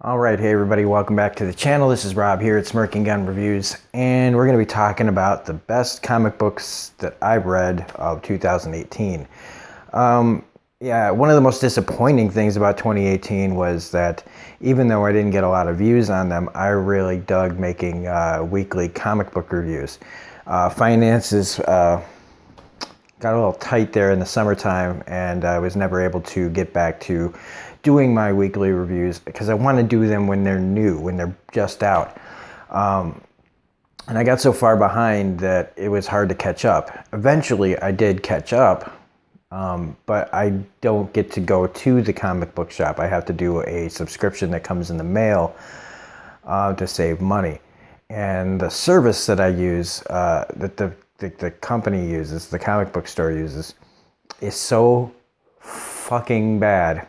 All right, hey everybody, welcome back to the channel. This is Rob here at Smirking Gun Reviews, and we're going to be talking about the best comic books that I've read of 2018. Yeah, one of the most disappointing things about 2018 was that even though I didn't get a lot of views on them, I really dug making weekly comic book reviews. Finances got a little tight there in the summertime, and I was never able to get back to doing my weekly reviews because I want to do them when they're new, when they're just out. And I got so far behind that it was hard to catch up. Eventually, I did catch up, but I don't get to go to the comic book shop. I have to do a subscription that comes in the mail to save money. And the service that I use, that the company uses, the comic book store uses, is so fucking bad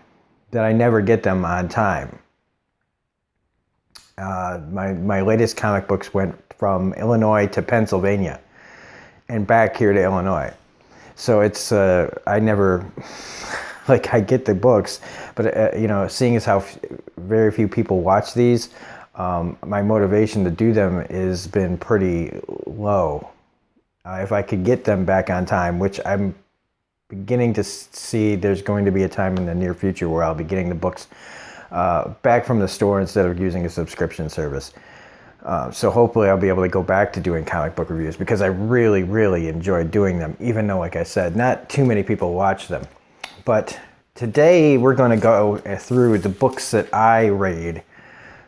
that I never get them on time. My latest comic books went from Illinois to Pennsylvania and back here to Illinois. So it's, I never, like, I get the books, but, seeing as how very few people watch these, my motivation to do them has been pretty low. If I could get them back on time, which I'm beginning to see there's going to be a time in the near future where I'll be getting the books back from the store instead of using a subscription service. So hopefully I'll be able to go back to doing comic book reviews because I really, really enjoy doing them, even though, like I said, not too many people watch them. But today we're going to go through the books that I read.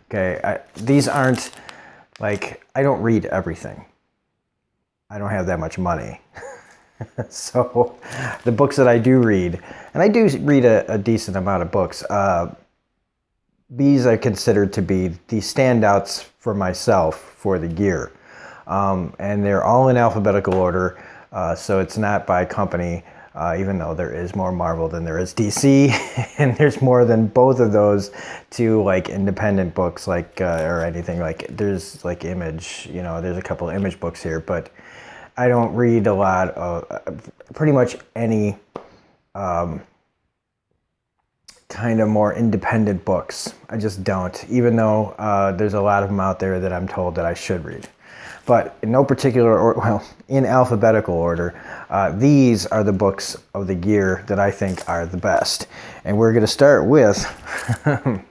Okay, these aren't, like, I don't read everything. I don't have that much money. So the books that I do read, and I do read a decent amount of books, these I consider to be the standouts for myself for the year. And they're all in alphabetical order, so it's not by company, even though there is more Marvel than there is DC, and there's more than both of those to, like, independent books, like, or anything. Like, there's, like, Image, there's a couple of Image books here, but I don't read a lot of, pretty much any kind of more independent books. I just don't, even though there's a lot of them out there that I'm told that I should read. But in no particular order, well, in alphabetical order, these are the books of the year that I think are the best. And we're going to start with,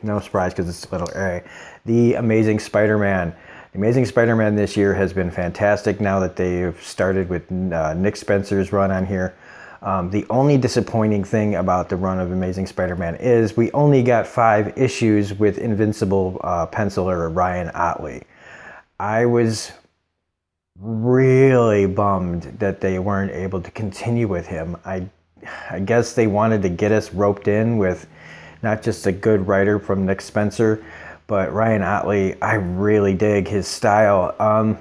no surprise because it's little A, The Amazing Spider-Man. The Amazing Spider-Man this year has been fantastic now that they've started with Nick Spencer's run on here. The only disappointing thing about the run of Amazing Spider-Man is we only got 5 issues with Invincible penciler Ryan Ottley. I was really bummed that they weren't able to continue with him. I guess they wanted to get us roped in with not just a good writer from Nick Spencer, but Ryan Ottley. I really dig his style.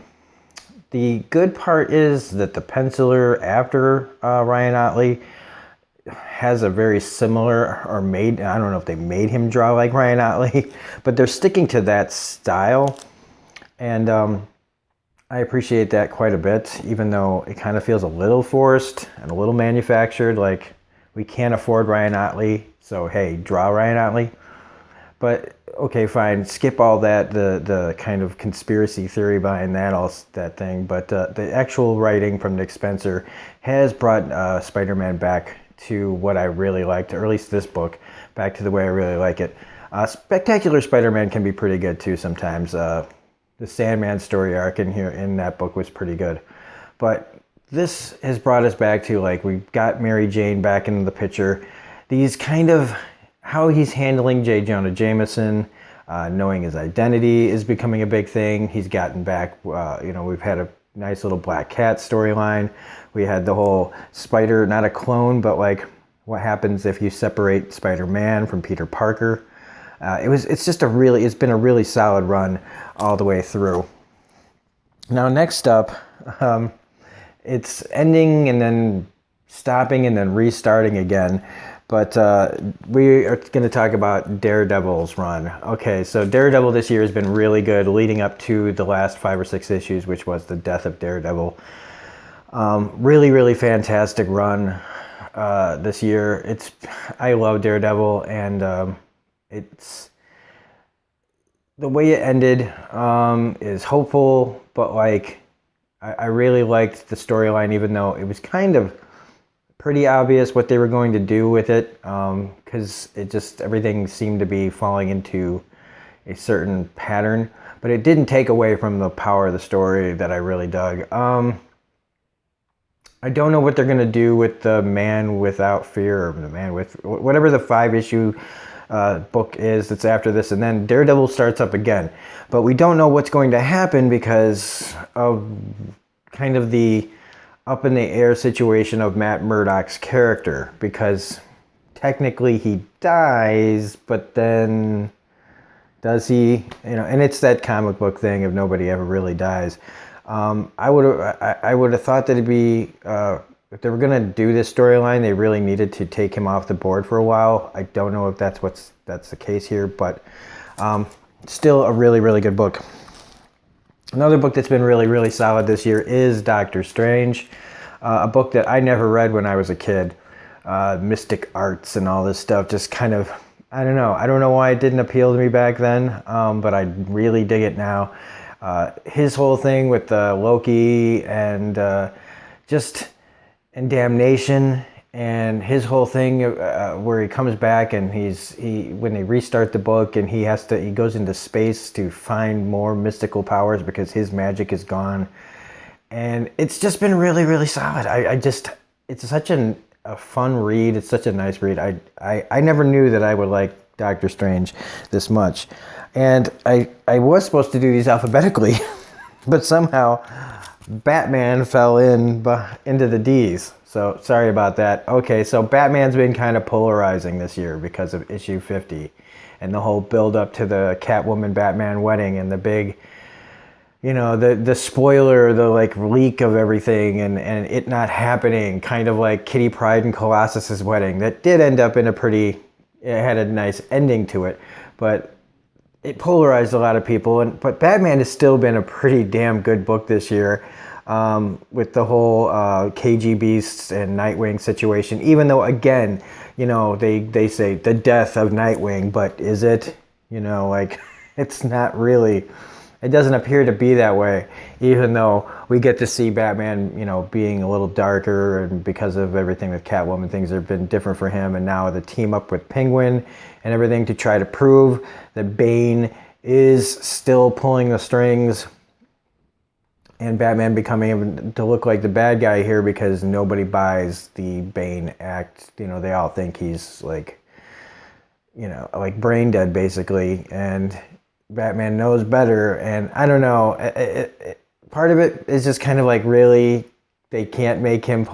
The good part is that the penciler after Ryan Ottley has a very similar, or made, I don't know if they made him draw like Ryan Ottley, but they're sticking to that style. And I appreciate that quite a bit, even though it kind of feels a little forced and a little manufactured, like we can't afford Ryan Ottley, so hey, draw Ryan Ottley. But okay, fine, skip all that, the kind of conspiracy theory behind that thing. But the actual writing from Nick Spencer has brought Spider-Man back to what I really liked, or at least this book, back to the way I really like it. Spectacular Spider-Man can be pretty good too sometimes. The Sandman story arc in that book was pretty good. But this has brought us back to, like, we've got Mary Jane back into the picture. These kind of, how he's handling J. Jonah Jameson, knowing his identity is becoming a big thing. He's gotten back, we've had a nice little Black Cat storyline. We had the whole Spider, not a clone, but like what happens if you separate Spider-Man from Peter Parker. It's been a really solid run all the way through. Now next up, it's ending and then stopping and then restarting again. But we are going to talk about Daredevil's run. Okay, so Daredevil this year has been really good, leading up to the last 5 or 6 issues, which was the death of Daredevil. Really, really fantastic run this year. I love Daredevil, and it's the way it ended is hopeful, but like I really liked the storyline, even though it was kind of pretty obvious what they were going to do with it, because it just everything seemed to be falling into a certain pattern. But it didn't take away from the power of the story that I really dug. I don't know what they're going to do with the Man Without Fear, or the Man with whatever the 5-issue book is that's after this, and then Daredevil starts up again. But we don't know what's going to happen because of kind of the up in the air situation of Matt Murdock's character, because technically he dies, but then does he? You know, and it's that comic book thing of nobody ever really dies. I would have thought that it'd be if they were gonna do this storyline, they really needed to take him off the board for a while. I don't know if that's the case here, but still a really, really good book. Another book that's been really, really solid this year is Doctor Strange, a book that I never read when I was a kid. Mystic arts and all this stuff just kind of, I don't know why it didn't appeal to me back then, but I really dig it now. His whole thing with Loki and and Damnation, and his whole thing where he comes back and when they restart the book and he goes into space to find more mystical powers because his magic is gone, and it's just been really, really solid. It's such a fun read. It's such a nice read. I never knew that I would like Doctor Strange this much. And I was supposed to do these alphabetically, but somehow Batman fell into the D's. So sorry about that. Okay, so Batman's been kind of polarizing this year because of issue 50 and the whole build up to the Catwoman Batman wedding and the big, the spoiler, the like leak of everything and it not happening, kind of like Kitty Pryde and Colossus's wedding. That did end up in it had a nice ending to it, but it polarized a lot of people. But Batman has still been a pretty damn good book this year, with the whole KG Beasts and Nightwing situation. Even though, again, they say the death of Nightwing, but is it? It's not really. It doesn't appear to be that way, even though we get to see Batman, being a little darker, and because of everything with Catwoman, things have been different for him, and now the team up with Penguin and everything to try to prove that Bane is still pulling the strings, and Batman becoming able to look like the bad guy here because nobody buys the Bane act. They all think he's like brain dead basically, and Batman knows better. And I don't know, part of it is just kind of like, really, they can't make him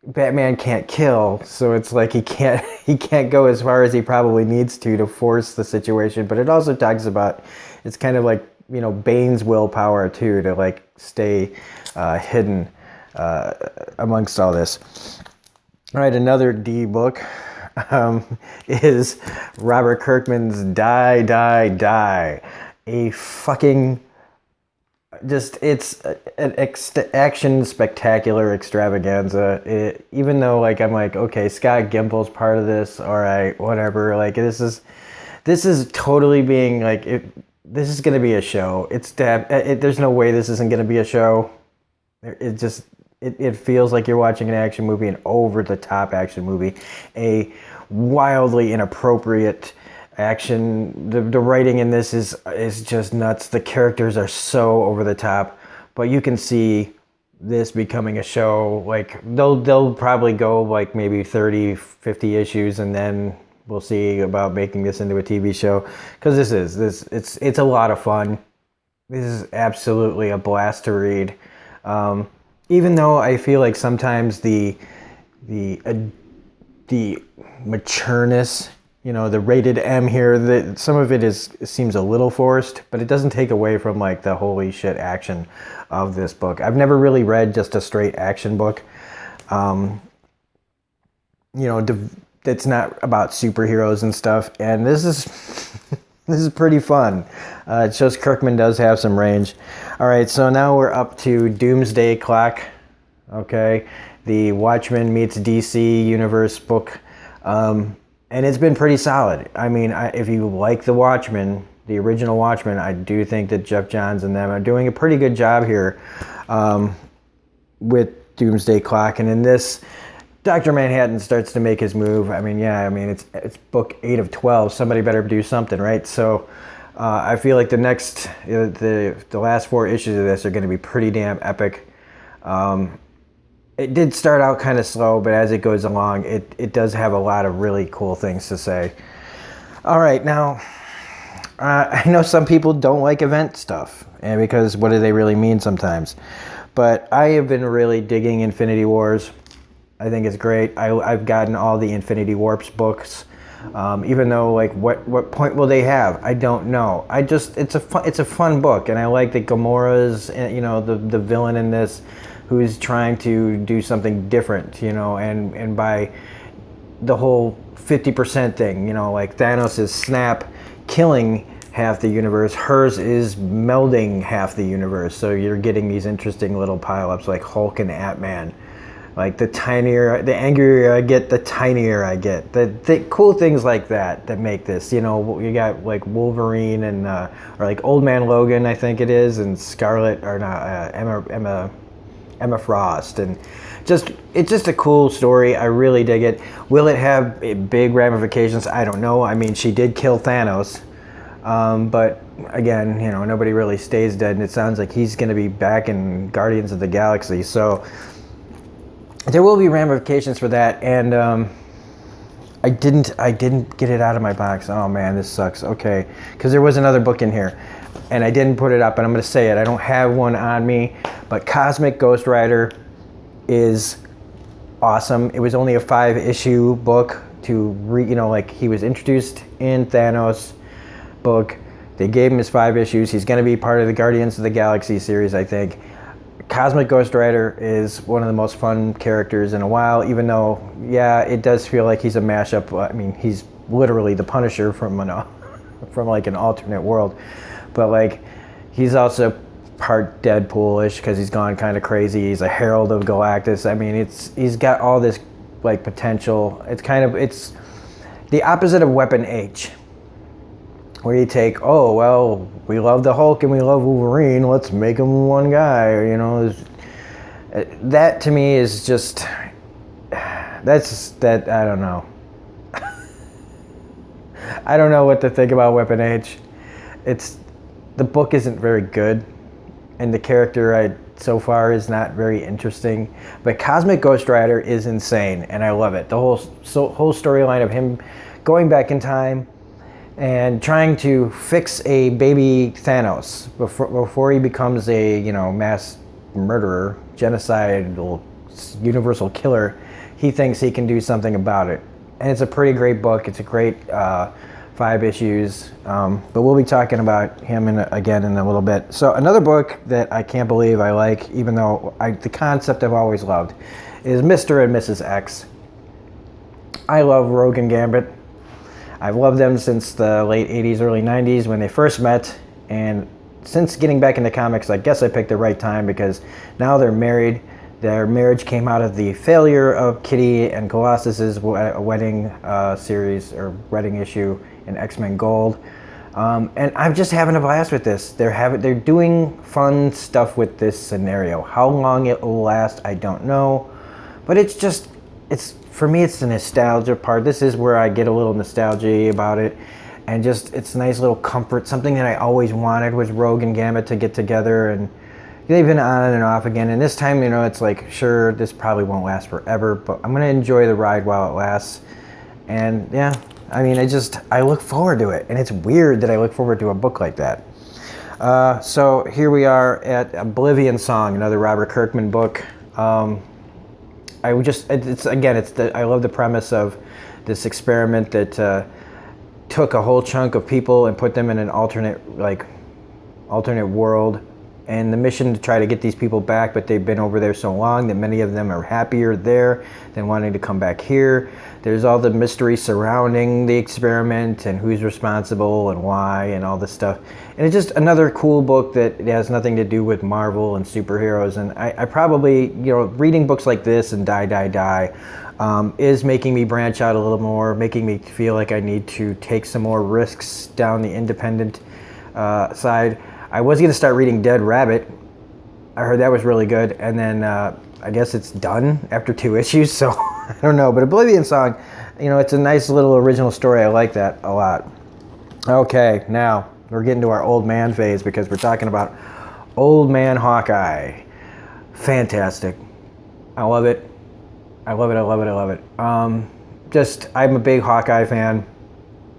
Batman can't kill, so it's like he can't go as far as he probably needs to force the situation. But it also talks about, it's kind of like, Bane's willpower too, to stay hidden amongst all this. All right, another D book is Robert Kirkman's Die, Die, Die. A fucking it's an action spectacular extravaganza. Even though I'm okay, Scott Gimple's part of this, all right, whatever. This is totally being this is going to be a show. There's no way this isn't going to be a show. It feels like you're watching an action movie, an over-the-top action movie, a wildly inappropriate action. The writing in this is just nuts. The characters are so over the top, but you can see this becoming a show. They'll probably go maybe 30, 50 issues, and then we'll see about making this into a TV show, because it's a lot of fun. This is absolutely a blast to read. Even though I feel like sometimes the matureness, the rated M here, some of it seems a little forced, but it doesn't take away from the holy shit action of this book. I've never really read just a straight action book. It's not about superheroes and stuff, and this is pretty fun. It shows Kirkman does have some range. All right, so now we're up to Doomsday Clock. Okay, the Watchmen meets DC Universe book, and it's been pretty solid. I mean, if you like the Watchmen, the original Watchmen, I do think that Jeff Johns and them are doing a pretty good job here with Doomsday Clock. And in this, Dr. Manhattan starts to make his move. I mean, yeah, I mean, it's book 8 of 12. Somebody better do something, right? So I feel like the last 4 issues of this are going to be pretty damn epic. It did start out kind of slow, but as it goes along, it does have a lot of really cool things to say. All right, now, I know some people don't like event stuff, and because what do they really mean sometimes? But I have been really digging Infinity Wars. I think it's great. I've gotten all the Infinity Warps books, even though like what point will they have? I don't know. It's a fun book, and I like that Gamora's the villain in this, who's trying to do something different, and by the whole 50% thing, like Thanos' snap killing half the universe, hers is melding half the universe. So you're getting these interesting little pileups like Hulk and Ant-Man. Like the angrier I get, the tinier I get. The cool things like that make this. You got like Wolverine and or like Old Man Logan, I think it is, and Scarlet or not Emma Frost, and it's just a cool story. I really dig it. Will it have big ramifications? I don't know. I mean, she did kill Thanos, but again, nobody really stays dead, and it sounds like he's going to be back in Guardians of the Galaxy. So there will be ramifications for that, and I didn't get it out of my box. Oh man, this sucks. Okay, because there was another book in here, and I didn't put it up, and I'm going to say it. I don't have one on me, but Cosmic Ghost Rider is awesome. It was only a 5-issue book like he was introduced in Thanos book. They gave him his 5 issues. He's going to be part of the Guardians of the Galaxy series, I think. Cosmic Ghost Rider is one of the most fun characters in a while, even though, yeah, it does feel like he's a mashup. I mean, he's literally the Punisher from like an alternate world. But like, he's also part Deadpool-ish because he's gone kind of crazy. He's a herald of Galactus. I mean, he's got all this like potential. It's the opposite of Weapon H, where you take, oh well, we love the Hulk and we love Wolverine, let's make him one guy. That to me is just I don't know. I don't know what to think about Weapon H. The book isn't very good, and the character so far is not very interesting. But Cosmic Ghost Rider is insane, and I love it. The whole storyline of him going back in time and trying to fix a baby Thanos before he becomes a mass murderer, genocidal, universal killer. He thinks he can do something about it, and it's a pretty great book. It's a great 5 issues, but we'll be talking about him again in a little bit. So another book that I can't believe I like, even though the concept I've always loved, is Mr. and Mrs. X. I love Rogue and Gambit. I've loved them since the late 80s, early 90s when they first met, and since getting back into comics, I guess I picked the right time because now they're married. Their marriage came out of the failure of Kitty and Colossus's wedding series or wedding issue in X-Men Gold, and I'm just having a blast with this. They're doing fun stuff with this scenario. How long it will last, I don't know, but it's for me, it's the nostalgia part. This is where I get a little nostalgia about it, and just it's a nice little comfort. Something that I always wanted was Rogue and Gambit to get together, and they've been on and off again. And this time, it's like, sure, this probably won't last forever, but I'm gonna enjoy the ride while it lasts. And yeah, I mean, I look forward to it, and it's weird that I look forward to a book like that. So here we are at Oblivion Song, another Robert Kirkman book. I love the premise of this experiment that took a whole chunk of people and put them in an alternate world, and the mission to try to get these people back, but they've been over there so long that many of them are happier there than wanting to come back here. There's all the mystery surrounding the experiment and who's responsible and why and all this stuff. And it's just another cool book that has nothing to do with Marvel and superheroes. And I probably, reading books like this and Die is making me branch out a little more, making me feel like I need to take some more risks down the independent side. I was going to start reading Dead Rabbit. I heard that was really good. And then I guess it's done after 2 issues, so I don't know. But Oblivion Song, it's a nice little original story. I like that a lot. Okay, now we're getting to our old man phase because we're talking about Old Man Hawkeye. Fantastic. I love it. I love it. I'm a big Hawkeye fan,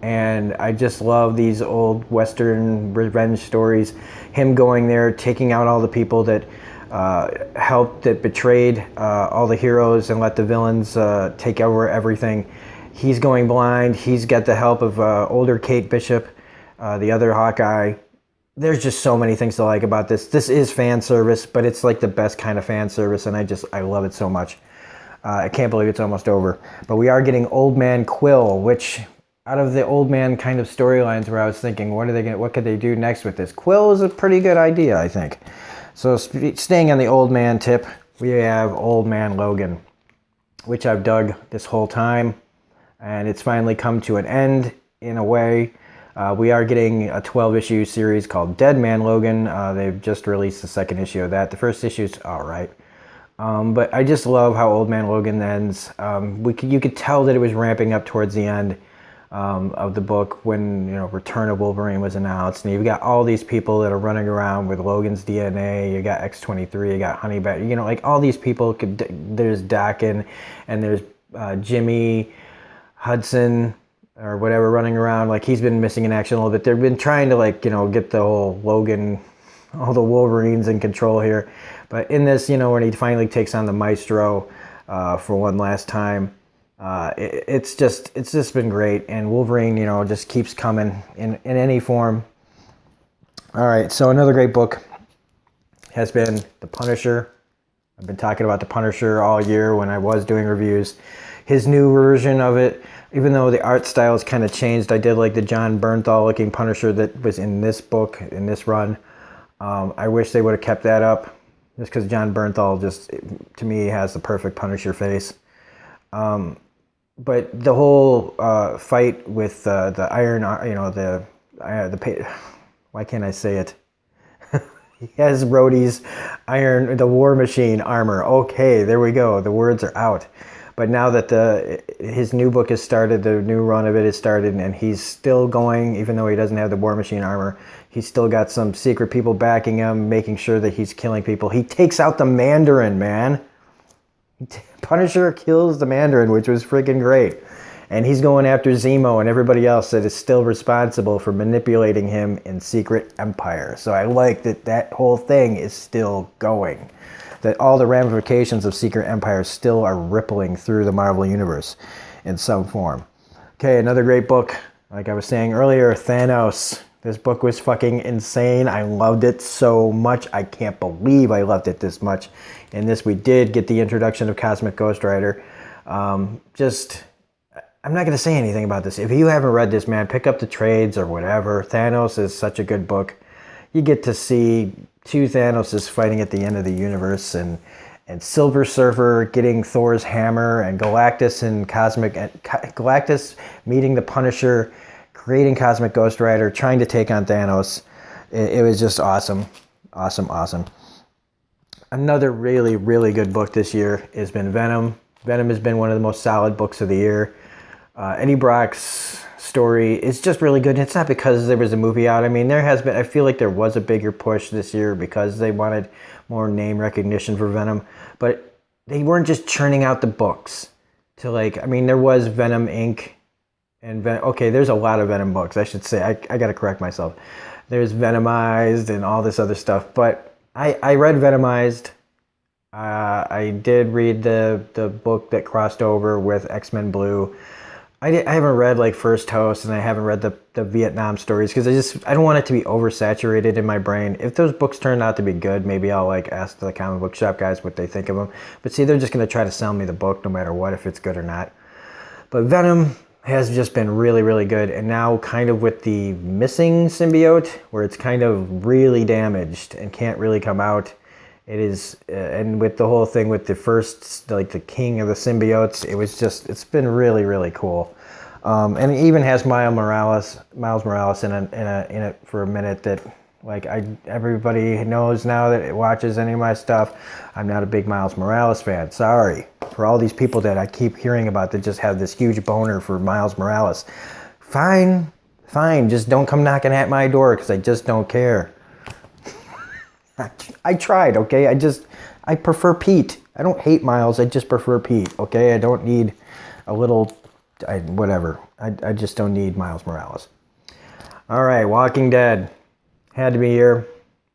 and I just love these old Western revenge stories. Him going there, taking out all the people that that betrayed all the heroes and let the villains take over everything. He's going blind. He's got the help of older Kate Bishop, the other Hawkeye. There's just so many things to like about this. This is fan service, but it's like the best kind of fan service, and I love it so much. I can't believe it's almost over. But we are getting Old Man Quill, which out of the Old Man kind of storylines where I was thinking, what could they do next with this? Quill is a pretty good idea, I think. So staying on the Old Man tip, we have Old Man Logan, which I've dug this whole time, and it's finally come to an end in a way. We are getting a 12-issue series called Dead Man Logan. They've just released the second issue of that. The first issue's all right. But I just love how Old Man Logan ends. You could tell that it was ramping up towards the end of the book when Return of Wolverine was announced, and you've got all these people that are running around with Logan's DNA. You got X-23, you got Honey Badger, like all these people. There's Daken, and there's Jimmy Hudson or whatever running around. Like, he's been missing in action a little bit. They've been trying to get the whole Logan, all the Wolverines in control here. But in this, when he finally takes on the Maestro for one last time, it's just been great. And Wolverine, just keeps coming in any form. All right, so another great book has been The Punisher. I've been talking about The Punisher all year when I was doing reviews. His new version of it, even though the art style has kind of changed, I did like the John Bernthal looking Punisher that was in this book, in this run. I wish they would have kept that up, just because John Bernthal to me, has the perfect Punisher face. But the whole fight with the iron, why can't I say it? He has Rhodey's the War Machine armor. Okay, there we go. The words are out. But now that his new book has started, the new run of it has started, and he's still going, even though he doesn't have the War Machine armor, he's still got some secret people backing him, making sure that he's killing people. He takes out the Mandarin, man. Punisher kills the Mandarin, which was freaking great. And he's going after Zemo and everybody else that is still responsible for manipulating him in Secret Empire. So I like that whole thing is still going. That all the ramifications of Secret Empire still are rippling through the Marvel Universe in some form. Okay, another great book. Like I was saying earlier, Thanos. This book was fucking insane. I loved it so much. I can't believe I loved it this much. In this, we did get the introduction of Cosmic Ghost Rider. I'm not going to say anything about this. If you haven't read this, man, pick up the trades or whatever. Thanos is such a good book. You get to see two Thanoses fighting at the end of the universe, and Silver Surfer getting Thor's hammer, and Galactus Galactus meeting the Punisher, creating Cosmic Ghost Rider, trying to take on Thanos. It was just awesome. Awesome. Another really, really good book this year has been Venom. Venom has been one of the most solid books of the year. Eddie Brock's story is just really good. It's not because there was a movie out. I mean, I feel like there was a bigger push this year because they wanted more name recognition for Venom. But they weren't just churning out the books there was Venom Inc. and there's a lot of Venom books, I should say. I got to correct myself. There's Venomized and all this other stuff. But I read Venomized. I did read the book that crossed over with X-Men Blue. I haven't read like First Host, and I haven't read the Vietnam stories because I don't want it to be oversaturated in my brain. If those books turn out to be good, maybe I'll like ask the comic book shop guys what they think of them. But see, they're just gonna try to sell me the book no matter what, if it's good or not. But Venom has just been really, really good, and now kind of with the missing symbiote, where it's kind of really damaged and can't really come out. It is, and with the whole thing with the first, like the king of the symbiotes, it's been really, really cool. And it even has Miles Morales in it for a minute. That like everybody knows now that it watches any of my stuff. I'm not a big Miles Morales fan. Sorry for all these people that I keep hearing about that just have this huge boner for Miles Morales. Fine, just don't come knocking at my door because I just don't care. I tried, okay? I prefer Pete. I don't hate Miles, I just prefer Pete, okay? I don't need a little, whatever. I just don't need Miles Morales. All right, Walking Dead. Had to be here.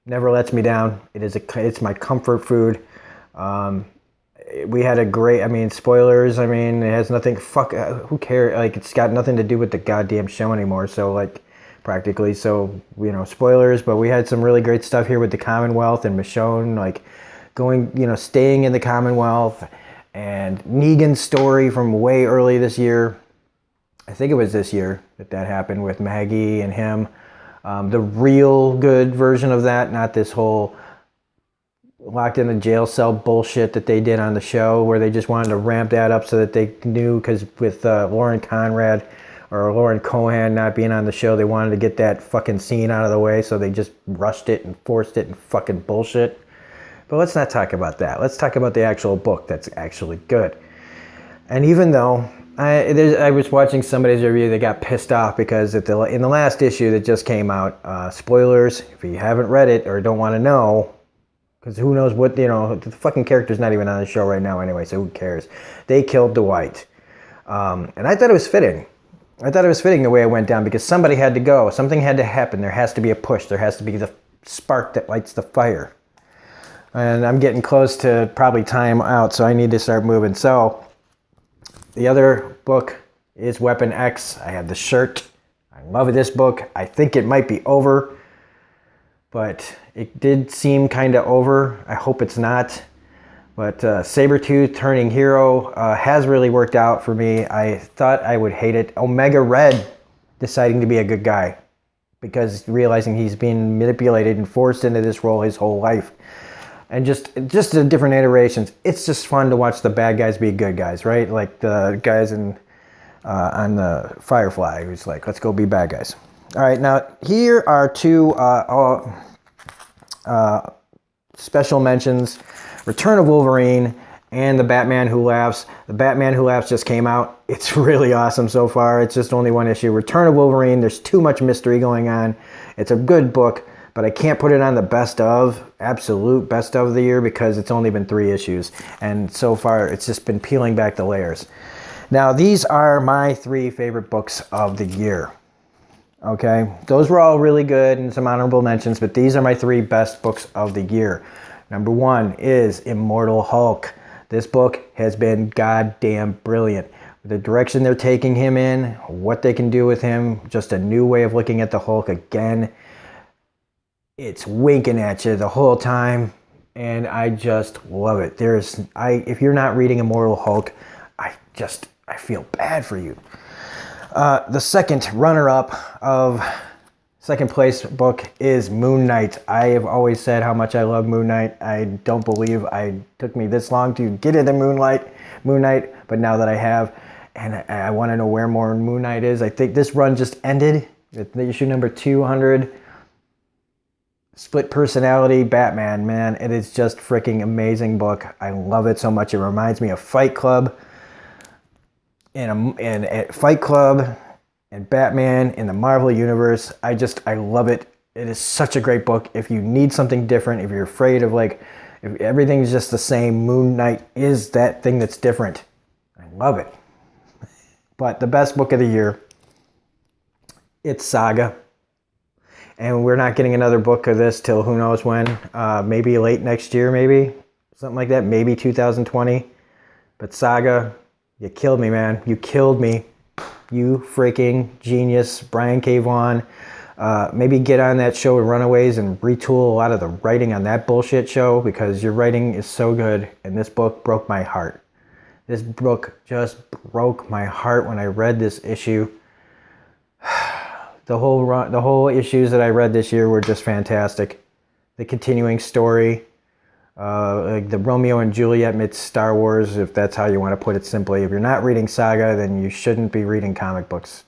Never lets me down. It's my comfort food. We had a great, spoilers, it has nothing, who cares? Like, it's got nothing to do with the goddamn show anymore, so, like, practically, so spoilers, but we had some really great stuff here with the Commonwealth and Michonne like going, staying in the Commonwealth, and Negan's story from way early this year. I think it was this year that happened with Maggie and him. The real good version of that, not this whole locked in a jail cell bullshit that they did on the show, where they just wanted to ramp that up so that they knew, because with Lauren Conrad or Lauren Cohan not being on the show, they wanted to get that fucking scene out of the way, so they just rushed it and forced it and fucking bullshit. But let's not talk about that. Let's talk about the actual book that's actually good. And even though I was watching somebody's review that got pissed off because in the last issue that just came out, spoilers, if you haven't read it or don't want to know, because who knows what, the fucking character's not even on the show right now anyway, so who cares? They killed Dwight. And I thought it was fitting. I thought it was fitting the way it went down, because somebody had to go. Something had to happen. There has to be a push. There has to be the spark that lights the fire. And I'm getting close to probably time out, so I need to start moving. So the other book is Weapon X. I have the shirt. I love this book. I think it might be over, but it did seem kind of over. I hope it's not. But Sabretooth turning hero has really worked out for me. I thought I would hate it. Omega Red deciding to be a good guy, because realizing he's being manipulated and forced into this role his whole life. And just the different iterations. It's just fun to watch the bad guys be good guys, right? Like the guys on the Firefly, who's like, let's go be bad guys. All right, now here are two special mentions. Return of Wolverine and The Batman Who Laughs. The Batman Who Laughs just came out. It's really awesome so far. It's just only one issue. Return of Wolverine, there's too much mystery going on. It's a good book, but I can't put it on the absolute best of the year, because it's only been 3 issues. And so far, it's just been peeling back the layers. Now, these are my 3 favorite books of the year. Okay? Those were all really good and some honorable mentions, but these are my 3 best books of the year. Number 1 is Immortal Hulk. This book has been goddamn brilliant. The direction they're taking him in, what they can do with him, just a new way of looking at the Hulk again. It's winking at you the whole time, and I just love it. If you're not reading Immortal Hulk, I feel bad for you. The second runner-up of second place book is Moon Knight. I have always said how much I love Moon Knight. I don't believe it took me this long to get into Moon Knight, but now that I have, and I want to know where more Moon Knight is. I think this run just ended with the issue number 200. Split personality Batman, man. It is just freaking amazing book. I love it so much. It reminds me of Fight Club. And Fight Club and Batman in the Marvel Universe. I love it. It is such a great book. If you need something different, if you're afraid of if everything's just the same, Moon Knight is that thing that's different. I love it. But the best book of the year, it's Saga. And we're not getting another book of this till who knows when. Maybe late next year, maybe. Something like that. Maybe 2020. But Saga, you killed me, man. You killed me. you freaking genius, Brian K. Vaughan. Maybe get on that show Runaways and retool a lot of the writing on that bullshit show, because your writing is so good, and this book broke my heart. This book just broke my heart when I read this issue. The whole issues that I read this year were just fantastic. The continuing story, like the Romeo and Juliet meets Star Wars, if that's how you want to put it simply. If you're not reading Saga, then you shouldn't be reading comic books.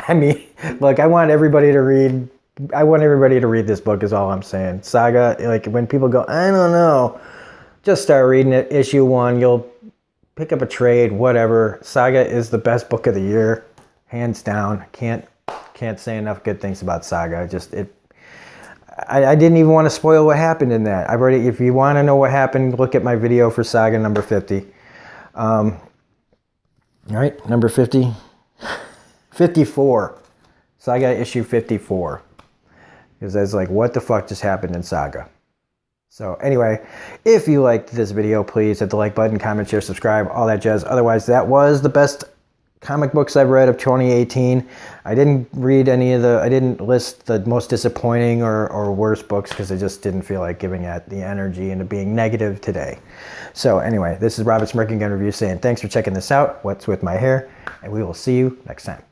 I mean, look, I want everybody to read this book is all I'm saying. Saga, like when people go, I don't know, just start reading it. Issue 1, you'll pick up a trade, whatever. Saga is the best book of the year, hands down. Can't say enough good things about Saga. I didn't even want to spoil what happened in that. If you want to know what happened, look at my video for Saga number 50. All right, number 50. 54. Saga issue 54. Because I was like, what the fuck just happened in Saga? So anyway, if you liked this video, please hit the like button, comment, share, subscribe, all that jazz. Otherwise, that was the best comic books I've read of 2018. I didn't list the most disappointing or worst books, because I just didn't feel like giving it the energy into being negative today. So anyway, this is Robert Smirking Gun Review saying thanks for checking this out, What's With My Hair, and we will see you next time.